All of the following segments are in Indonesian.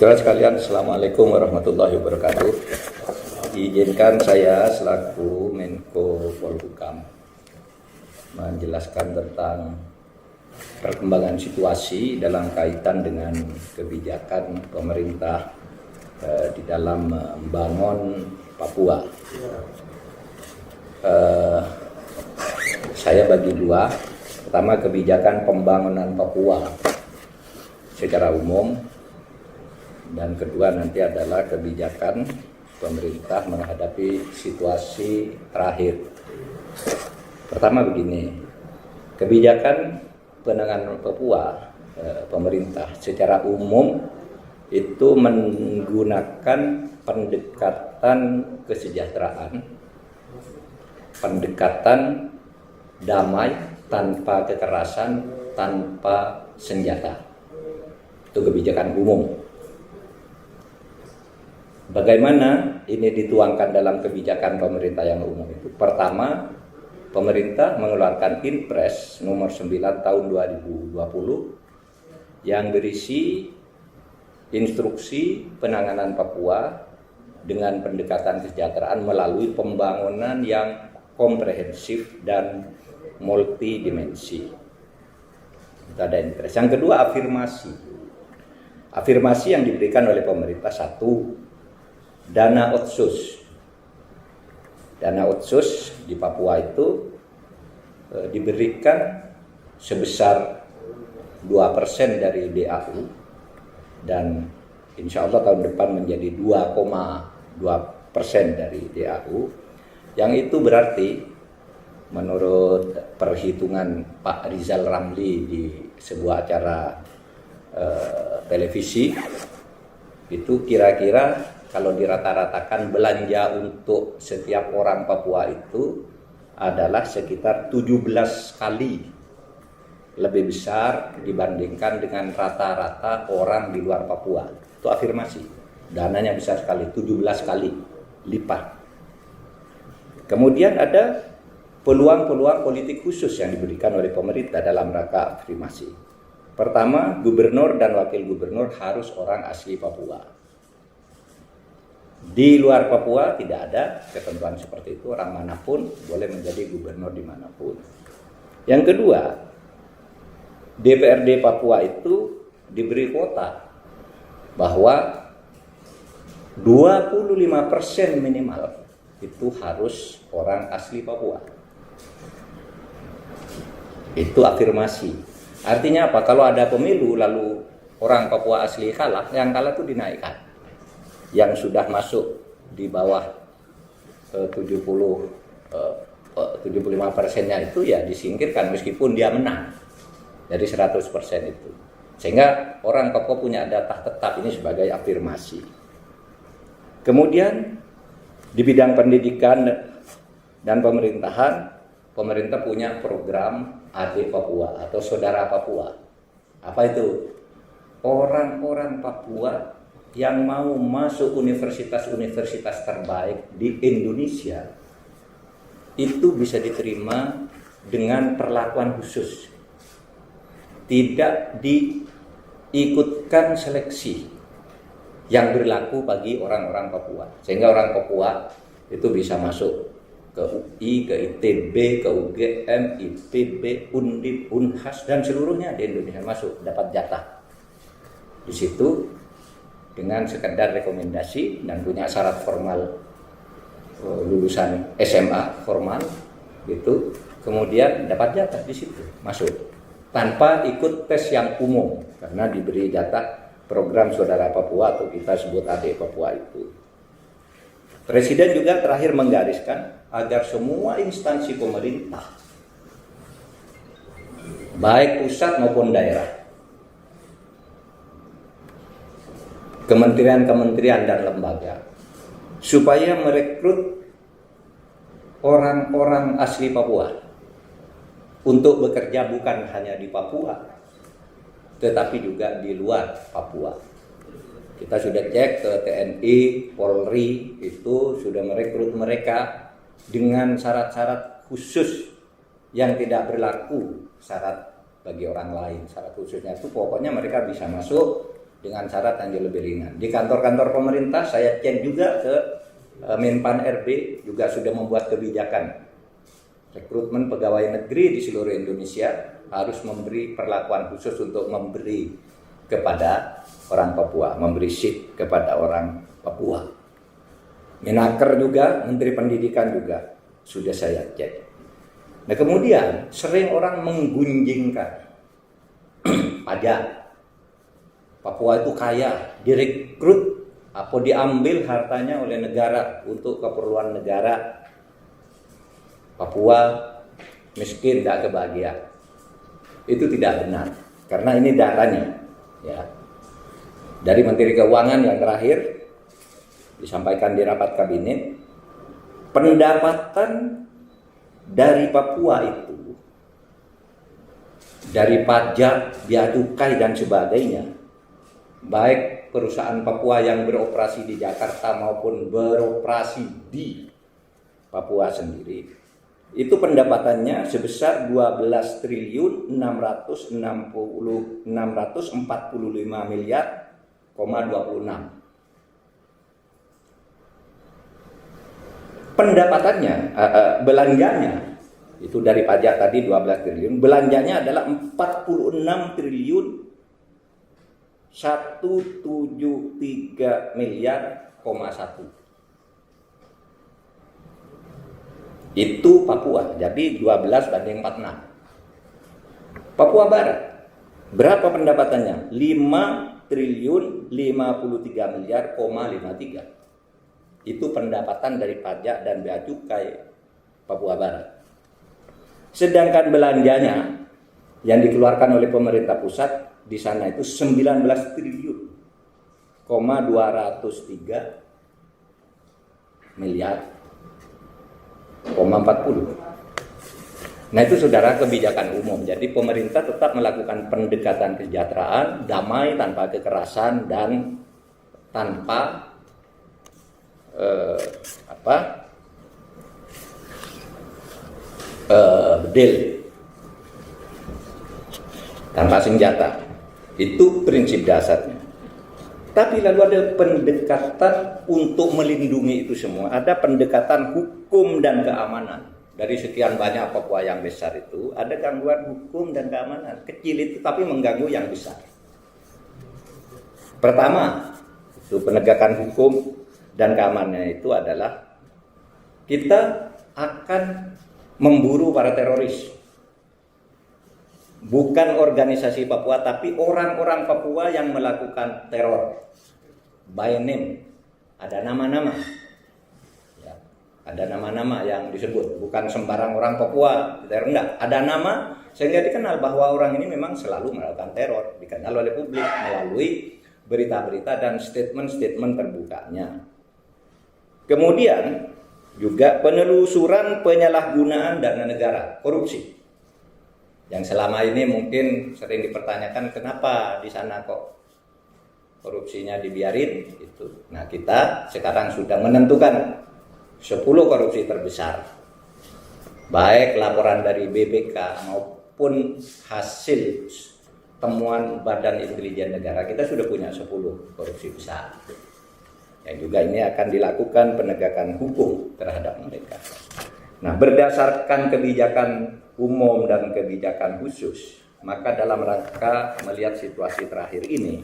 Saudara sekalian, Assalamualaikum warahmatullahi wabarakatuh. Izinkan saya selaku Menko Polhukam menjelaskan tentang perkembangan situasi dalam kaitan dengan kebijakan pemerintah di dalam membangun Papua. Saya bagi dua. Pertama, kebijakan pembangunan Papua secara umum, dan kedua nanti adalah kebijakan pemerintah menghadapi situasi terakhir. Pertama begini, kebijakan penanganan Papua pemerintah secara umum itu menggunakan pendekatan kesejahteraan, pendekatan damai tanpa kekerasan, tanpa senjata. Itu kebijakan umum. Bagaimana ini dituangkan dalam kebijakan pemerintah yang umum itu? Pertama, pemerintah mengeluarkan Inpres nomor 9 tahun 2020 yang berisi instruksi penanganan Papua dengan pendekatan kesejahteraan melalui pembangunan yang komprehensif dan multidimensi. Itu ada Inpres. Yang kedua, afirmasi. Afirmasi yang diberikan oleh pemerintah, satu, dana otsus. Dana otsus di Papua itu diberikan sebesar 2% dari DAU, dan insya Allah tahun depan menjadi 2,2% dari DAU. Yang itu berarti menurut perhitungan Pak Rizal Ramli di sebuah acara televisi, itu kira-kira kalau dirata-ratakan belanja untuk setiap orang Papua itu adalah sekitar 17 kali lebih besar dibandingkan dengan rata-rata orang di luar Papua. Itu afirmasi. Dananya besar sekali, 17 kali lipat. Kemudian ada peluang-peluang politik khusus yang diberikan oleh pemerintah dalam rangka afirmasi. Pertama, gubernur dan wakil gubernur harus orang asli Papua. Di luar Papua tidak ada ketentuan seperti itu, orang manapun boleh menjadi gubernur dimanapun. Yang kedua, DPRD Papua itu diberi kuota bahwa 25% minimal itu harus orang asli Papua. Itu afirmasi. Artinya apa? Kalau ada pemilu lalu orang Papua asli kalah, yang kalah itu dinaikkan. Yang sudah masuk di bawah 75%-nya itu ya disingkirkan meskipun dia menang dari 100% itu. Sehingga orang Papua punya data tetap, ini sebagai afirmasi. Kemudian di bidang pendidikan dan pemerintahan, pemerintah punya program Adik Papua atau Saudara Papua. Apa itu? Orang-orang Papua yang mau masuk universitas-universitas terbaik di Indonesia itu bisa diterima dengan perlakuan khusus. Tidak diikutkan seleksi yang berlaku bagi orang-orang Papua. Sehingga orang Papua itu bisa masuk ke UI, ke ITB, ke UGM, IPB, Undip, Unhas, dan seluruhnya di Indonesia masuk, dapat jatah. Di situ dengan sekedar rekomendasi dan punya syarat formal lulusan SMA formal gitu, kemudian dapat jatah di situ masuk tanpa ikut tes yang umum karena diberi jatah program Saudara Papua atau kita sebut Adik Papua itu. Presiden juga terakhir menggariskan agar semua instansi pemerintah baik pusat maupun daerah, kementerian-kementerian dan lembaga, supaya merekrut orang-orang asli Papua untuk bekerja bukan hanya di Papua, tetapi juga di luar Papua. Kita sudah cek ke TNI, Polri, itu sudah merekrut mereka dengan syarat-syarat khusus yang tidak berlaku syarat bagi orang lain. Syarat khususnya itu pokoknya mereka bisa masuk dengan syarat yang lebih ringan. Di kantor-kantor pemerintah saya cek juga ke Menpan RB juga sudah membuat kebijakan rekrutmen pegawai negeri di seluruh Indonesia harus memberi perlakuan khusus untuk memberi kepada orang Papua, memberi seat kepada orang Papua. Menaker juga, Menteri Pendidikan juga sudah saya cek. Nah kemudian sering orang menggunjingkan pajak. Papua itu kaya, direkrut apa diambil hartanya oleh negara untuk keperluan negara. Papua miskin, tidak kebahagiaan. Itu tidak benar, karena ini datanya ya dari Menteri Keuangan yang terakhir disampaikan di rapat kabinet. Pendapatan dari Papua itu dari pajak, bea cukai dan sebagainya, baik perusahaan Papua yang beroperasi di Jakarta maupun beroperasi di Papua sendiri, itu pendapatannya sebesar 12.645 miliar, 26. Pendapatannya, belanjanya itu dari pajak tadi 12 triliun, belanjanya adalah 46 triliun 173 miliar, 1. Itu Papua, jadi 12 banding 46. Papua Barat, berapa pendapatannya? 5 triliun 53 miliar, 53. Itu pendapatan dari pajak dan bea cukai Papua Barat. Sedangkan belanjanya yang dikeluarkan oleh pemerintah pusat di sana itu 19 triliun, 203 miliar, 40. Nah itu saudara kebijakan umum. Jadi pemerintah tetap melakukan pendekatan kesejahteraan, damai, tanpa kekerasan dan tanpa bedil, tanpa senjata. Itu prinsip dasarnya. Tapi lalu ada pendekatan untuk melindungi itu semua. Ada pendekatan hukum dan keamanan. Dari sekian banyak Papua yang besar itu, ada gangguan hukum dan keamanan. Kecil itu tapi mengganggu yang besar. Pertama, itu penegakan hukum dan keamanannya itu adalah kita akan memburu para teroris. Bukan organisasi Papua, tapi orang-orang Papua yang melakukan teror. By name, ada nama-nama. Ya, ada nama-nama yang disebut, bukan sembarang orang Papua teror, enggak. Ada nama sehingga dikenal bahwa orang ini memang selalu melakukan teror, dikenal oleh publik melalui berita-berita dan statement-statement terbukanya. Kemudian juga penelusuran penyalahgunaan dana negara, korupsi. Yang selama ini mungkin sering dipertanyakan kenapa di sana kok korupsinya dibiarin gitu. Nah, kita sekarang sudah menentukan 10 korupsi terbesar. Baik laporan dari BPK maupun hasil temuan Badan Intelijen Negara, kita sudah punya 10 korupsi besar. Yang juga ini akan dilakukan penegakan hukum terhadap mereka. Nah, berdasarkan kebijakan umum dan kebijakan khusus, maka dalam rangka melihat situasi terakhir ini,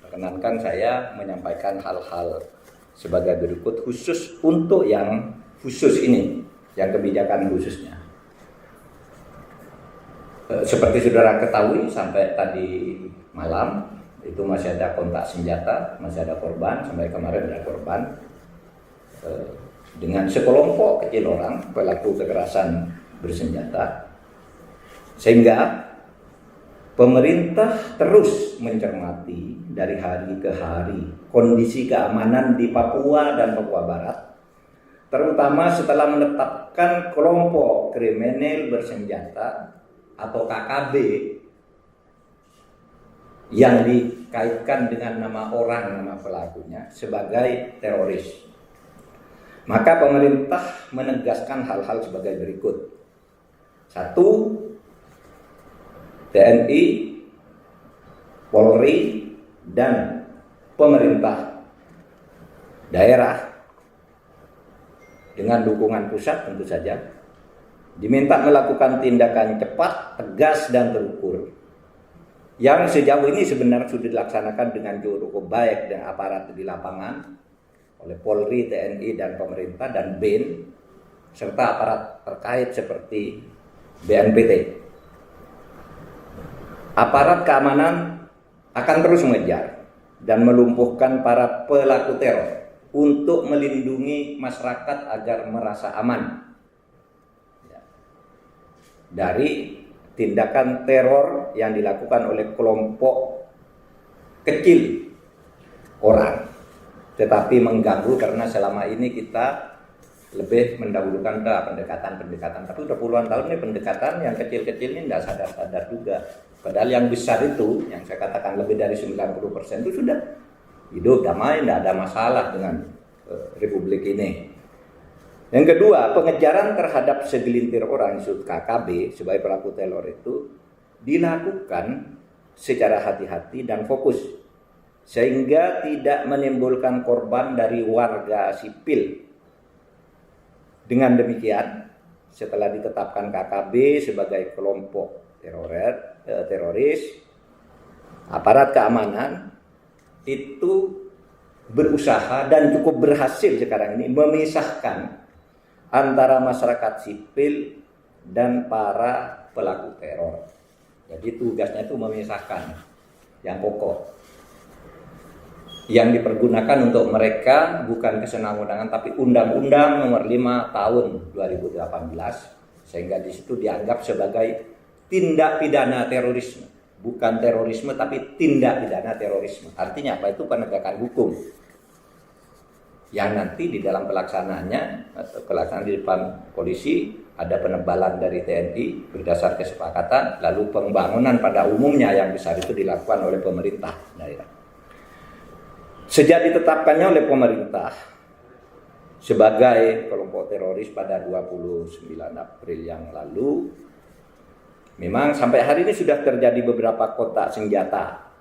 perkenankan saya menyampaikan hal-hal sebagai berikut khusus untuk yang khusus ini, yang kebijakan khususnya. Seperti saudara ketahui sampai tadi malam itu masih ada kontak senjata, masih ada korban, sampai kemarin ada korban dengan sekelompok kecil orang pelaku kekerasan bersenjata, sehingga pemerintah terus mencermati dari hari ke hari kondisi keamanan di Papua dan Papua Barat, terutama setelah menetapkan kelompok kriminal bersenjata atau KKB yang dikaitkan dengan nama orang, nama pelakunya sebagai teroris. Maka pemerintah menegaskan hal-hal sebagai berikut. 1. TNI, Polri, dan pemerintah daerah dengan dukungan pusat tentu saja diminta melakukan tindakan cepat, tegas, dan terukur yang sejauh ini sebenarnya sudah dilaksanakan dengan cukup baik dan aparat di lapangan oleh Polri, TNI, dan pemerintah dan BIN serta aparat terkait seperti BNPT. Aparat keamanan akan terus mengejar dan melumpuhkan para pelaku teror untuk melindungi masyarakat agar merasa aman dari tindakan teror yang dilakukan oleh kelompok kecil orang, tetapi mengganggu karena selama ini kita lebih mendahulukan pendekatan. Tapi udah puluhan tahun ini pendekatan yang kecil-kecil ini tidak sadar-sadar juga. Padahal yang besar itu, yang saya katakan lebih dari 90% itu sudah hidup damai, tidak ada masalah dengan Republik ini. Yang kedua, pengejaran terhadap segelintir orang disebut KKB sebagai pelaku teror itu dilakukan secara hati-hati dan fokus sehingga tidak menimbulkan korban dari warga sipil. Dengan demikian, setelah ditetapkan KKB sebagai kelompok teroris, aparat keamanan itu berusaha dan cukup berhasil sekarang ini memisahkan antara masyarakat sipil dan para pelaku teror. Jadi tugasnya itu memisahkan yang pokok. Yang dipergunakan untuk mereka bukan kesenangan tapi Undang-Undang Nomor 5 Tahun 2018 sehingga di situ dianggap sebagai tindak pidana terorisme. Bukan terorisme tapi tindak pidana terorisme. Artinya apa? Itu penegakan hukum. Yang nanti di dalam pelaksanaannya, pelaksanaan di depan polisi, ada penebalan dari TNI berdasar kesepakatan, lalu pembangunan pada umumnya yang besar itu dilakukan oleh pemerintah daerah. Sejak ditetapkannya oleh pemerintah sebagai kelompok teroris pada 29 April yang lalu, memang sampai hari ini sudah terjadi beberapa kotak senjata.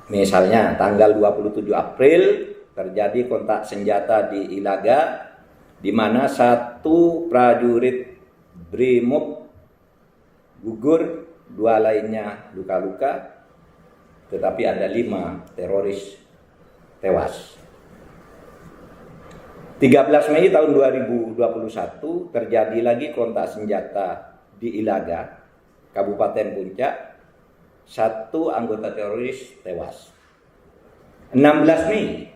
Misalnya tanggal 27 April terjadi kontak senjata di Ilaga di mana satu prajurit Brimob gugur, 2 lainnya luka-luka, tetapi ada 5 teroris tewas. 13 Mei tahun 2021 terjadi lagi kontak senjata di Ilaga, Kabupaten Puncak. 1 anggota teroris tewas. 16 Mei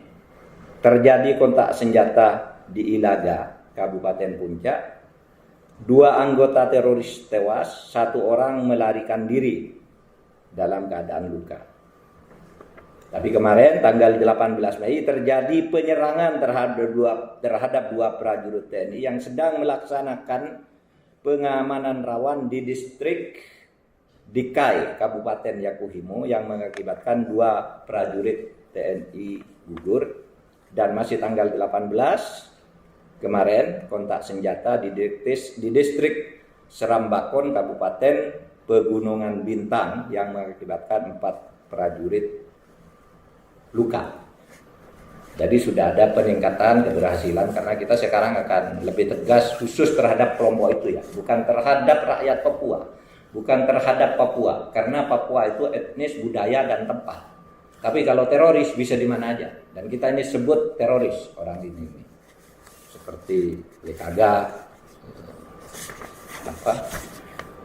terjadi kontak senjata di Ilaga, Kabupaten Puncak. 2 anggota teroris tewas, 1 orang melarikan diri dalam keadaan luka. Tapi kemarin tanggal 18 Mei terjadi penyerangan terhadap 2 prajurit TNI yang sedang melaksanakan pengamanan rawan di distrik Dikai, Kabupaten Yakuhimo yang mengakibatkan 2 prajurit TNI gugur. Dan masih tanggal 18 kemarin kontak senjata di distrik Serambakon, Kabupaten Pegunungan Bintang yang mengakibatkan 4 prajurit luka. Jadi sudah ada peningkatan keberhasilan karena kita sekarang akan lebih tegas khusus terhadap kelompok itu ya, bukan terhadap rakyat Papua. Bukan terhadap Papua, karena Papua itu etnis, budaya, dan tempat. Tapi kalau teroris bisa di mana aja. Dan kita ini sebut teroris orang ini. Seperti Lekaga,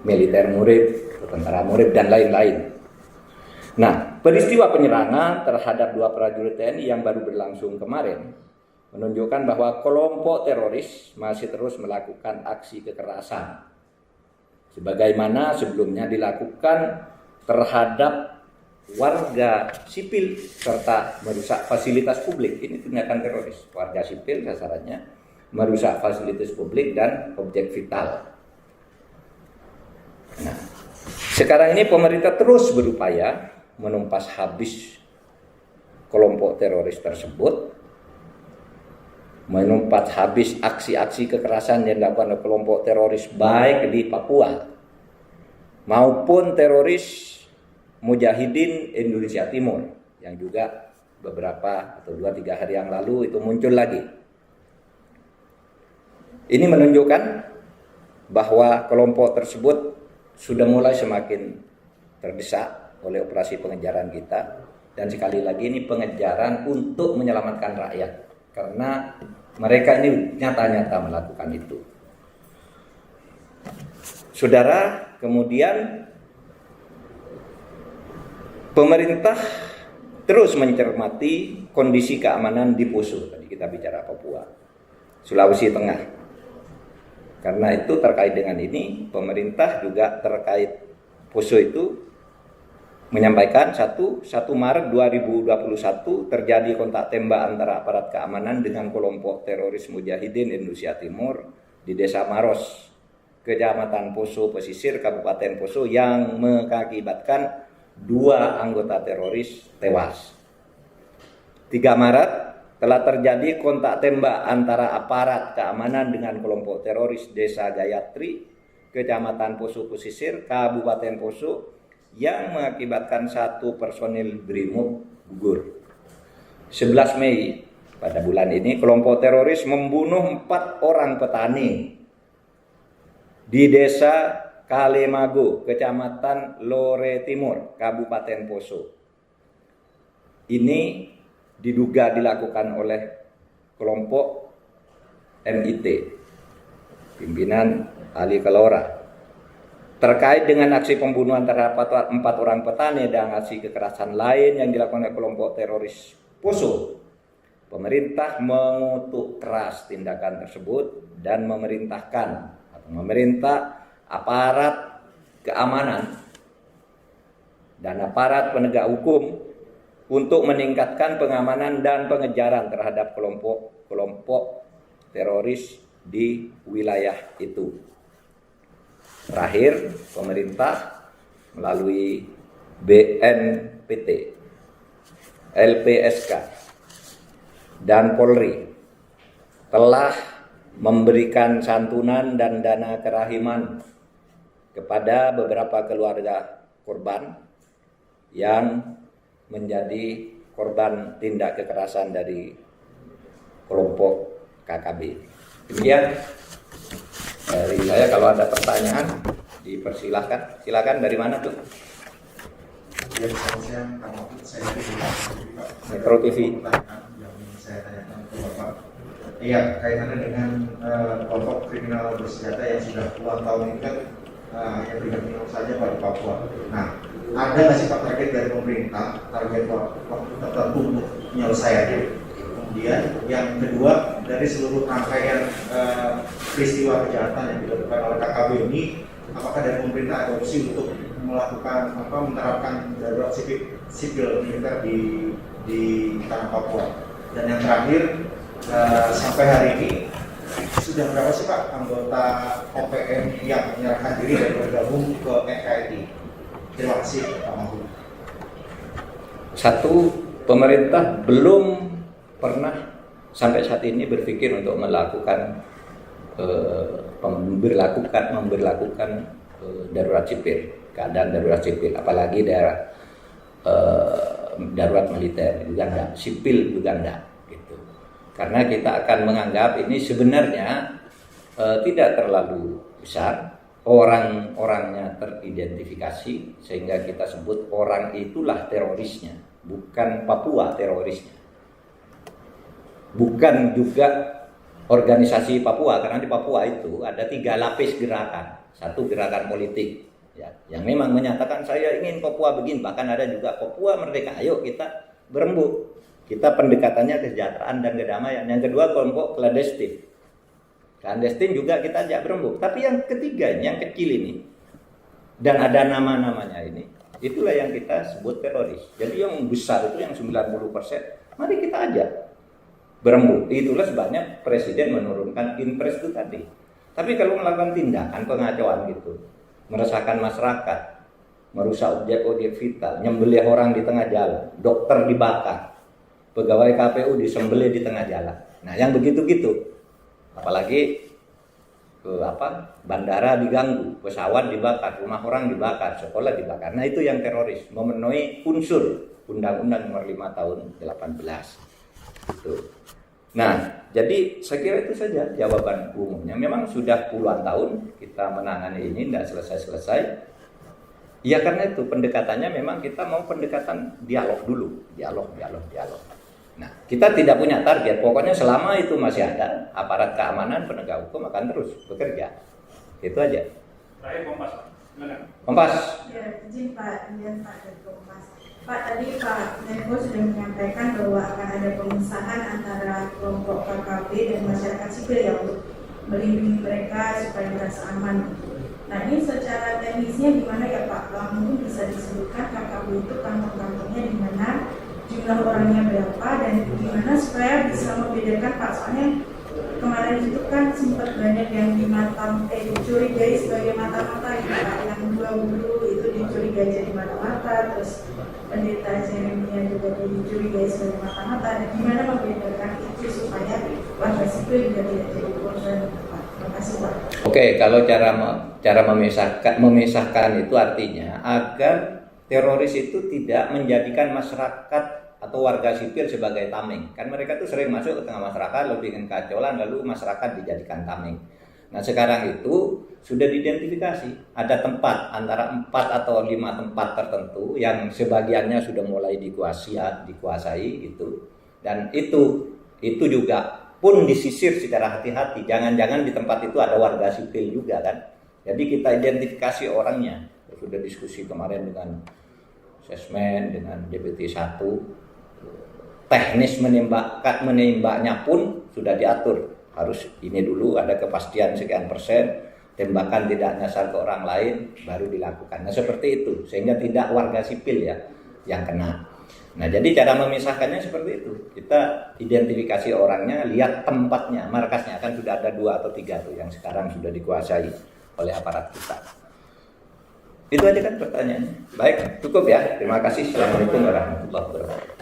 militer murid, tentara murid, dan lain-lain. Nah, peristiwa penyerangan terhadap 2 prajurit TNI yang baru berlangsung kemarin menunjukkan bahwa kelompok teroris masih terus melakukan aksi kekerasan sebagaimana sebelumnya dilakukan terhadap warga sipil serta merusak fasilitas publik. Ini tindakan teroris. Warga sipil sasarannya merusak fasilitas publik dan objek vital. Nah, sekarang ini pemerintah terus berupaya menumpas habis kelompok teroris tersebut, menumpas habis aksi-aksi kekerasan yang dilakukan oleh kelompok teroris baik di Papua maupun teroris Mujahidin Indonesia Timur yang juga beberapa atau 2-3 hari yang lalu itu muncul lagi. Ini menunjukkan bahwa kelompok tersebut sudah mulai semakin terdesak oleh operasi pengejaran kita, dan sekali lagi ini pengejaran untuk menyelamatkan rakyat karena mereka ini nyata-nyata melakukan itu. Saudara, kemudian pemerintah terus mencermati kondisi keamanan di Poso. Tadi kita bicara Papua, Sulawesi Tengah. Karena itu terkait dengan ini, pemerintah juga terkait Poso itu menyampaikan 1 Maret 2021 terjadi kontak tembak antara aparat keamanan dengan kelompok teroris Mujahidin Indonesia Timur di Desa Maros, Kecamatan Poso Pesisir, Kabupaten Poso, yang mengakibatkan 2 anggota teroris tewas. 3 Maret telah terjadi kontak tembak antara aparat keamanan dengan kelompok teroris Desa Gayatri, Kecamatan Poso Pesisir, Kabupaten Poso, yang mengakibatkan 1 personil BRIMOB gugur. 11 Mei pada bulan ini kelompok teroris membunuh 4 orang petani di Desa Kalemago, Kecamatan Lore Timur, Kabupaten Poso. Ini diduga dilakukan oleh kelompok MIT, pimpinan Ali Kalora. Terkait dengan aksi pembunuhan terhadap 4 orang petani dan aksi kekerasan lain yang dilakukan oleh kelompok teroris Poso, pemerintah mengutuk keras tindakan tersebut dan memerintah aparat keamanan dan aparat penegak hukum untuk meningkatkan pengamanan dan pengejaran terhadap kelompok teroris di wilayah itu. Terakhir, pemerintah melalui BNPT, LPSK, dan Polri telah memberikan santunan dan dana kerahiman kepada beberapa keluarga korban yang menjadi korban tindak kekerasan dari kelompok KKB. Demikian dari saya. Kalau ada pertanyaan dipersilahkan. Silakan, dari mana tuh? Ya, selamat siang, Kang Mahfud. Saya Metro TV. Yang saya tanyakan ke Bapak. Iya, kaitannya dengan kelompok kriminal bersenjata yang sudah puluhan tahun ini kan yang tidak saja pada Papua. Nah, ada nggak sih Pak target dari pemerintah, target waktu tertentu untuk penyelesaiannya? Kemudian yang kedua, dari seluruh rangkaian peristiwa kejahatan yang dilakukan oleh KKB ini, apakah dari pemerintah ada opsi untuk melakukan menerapkan darurat sipil militer di tanah Papua? Dan yang terakhir, sampai hari ini sudah berapa sih Pak anggota OPM yang menyerahkan diri dan bergabung ke NKRI? Terima kasih Pak Mahfud. 1, pemerintah belum pernah sampai saat ini berpikir untuk melakukan memberlakukan darurat sipil, keadaan darurat sipil, apalagi daerah darurat militer juga enggak, sipil juga enggak gitu. Karena kita akan menganggap ini sebenarnya tidak terlalu besar, orang-orangnya teridentifikasi sehingga kita sebut orang itulah terorisnya, bukan Papua terorisnya. Bukan juga organisasi Papua, karena di Papua itu ada 3 lapis gerakan. 1 gerakan politik ya, yang memang menyatakan saya ingin Papua begini, bahkan ada juga Papua merdeka, ayo kita berembuk, kita pendekatannya kesejahteraan dan kedamaian. Yang kedua, kelompok clandestin juga kita ajak berembuk. Tapi yang ketiga ini, yang kecil ini, dan ada nama-namanya ini, itulah yang kita sebut teroris. Jadi yang besar itu yang 90%, mari kita ajak berembuk. Itulah sebabnya Presiden menurunkan Inpres itu tadi. Tapi kalau melakukan tindakan pengacauan gitu, meresahkan masyarakat, merusak objek-objek vital, nyembelih orang di tengah jalan, dokter dibakar, pegawai KPU disembelih di tengah jalan. Nah, yang begitu-gitu, apalagi bandara diganggu, pesawat dibakar, rumah orang dibakar, sekolah dibakar. Nah itu yang teroris, memenuhi unsur Undang-Undang Nomor 5 Tahun 18. Itu. Nah, jadi saya kira itu saja jawaban umumnya. Memang sudah puluhan tahun kita menangani ini, tidak selesai-selesai. Ya karena itu pendekatannya memang kita mau pendekatan dialog dulu, dialog. Nah, kita tidak punya target. Pokoknya selama itu masih ada aparat keamanan, penegak hukum akan terus bekerja. Itu aja. Terakhir Kompas. Kompas. Ya, izin Pak, dari Kompas. Pak, tadi Pak Menko sudah menyampaikan bahwa akan ada pemisahan antara kelompok KKB dan masyarakat sipil ya untuk melindungi mereka supaya merasa aman. Nah ini secara teknisnya gimana ya Pak? Kalau mungkin bisa disebutkan KKB itu kantong-kantongnya di mana, jumlah orangnya berapa, dan gimana supaya bisa membedakan Pak? Soalnya kemarin itu kan sempat banyak yang dicurigai sebagai mata-mata ya Pak, yang dua guru itu dicurigai jadi mata-mata, terus pendeta Jeremia juga dicurigai sebagai mata-mata. Dan gimana membedakan itu supaya warga sipil juga tidak jadi korban Pak? Terima kasih Pak. Oke, kalau cara memisahkan itu artinya agar teroris itu tidak menjadikan masyarakat atau warga sipil sebagai tameng. Kan mereka tuh sering masuk ke tengah masyarakat lalu bikin kacauan, lalu masyarakat dijadikan tameng. Nah sekarang itu sudah diidentifikasi ada tempat antara 4 atau 5 tempat tertentu yang sebagiannya sudah mulai dikuasai gitu. Dan itu juga pun disisir secara hati-hati. Jangan-jangan di tempat itu ada warga sipil juga kan. Jadi kita identifikasi orangnya. Sudah diskusi kemarin dengan Sesmen, dengan DPT 1. Teknis menembaknya pun sudah diatur. Harus ini dulu ada kepastian sekian persen, tembakan tidak nyasar ke orang lain, baru dilakukan. Nah seperti itu, sehingga tidak warga sipil ya yang kena. Nah jadi cara memisahkannya seperti itu. Kita identifikasi orangnya, lihat tempatnya, markasnya. Kan sudah ada 2 atau 3 tuh yang sekarang sudah dikuasai oleh aparat kita. Itu aja kan pertanyaannya. Baik, cukup ya. Terima kasih. Assalamualaikum warahmatullahi wabarakatuh.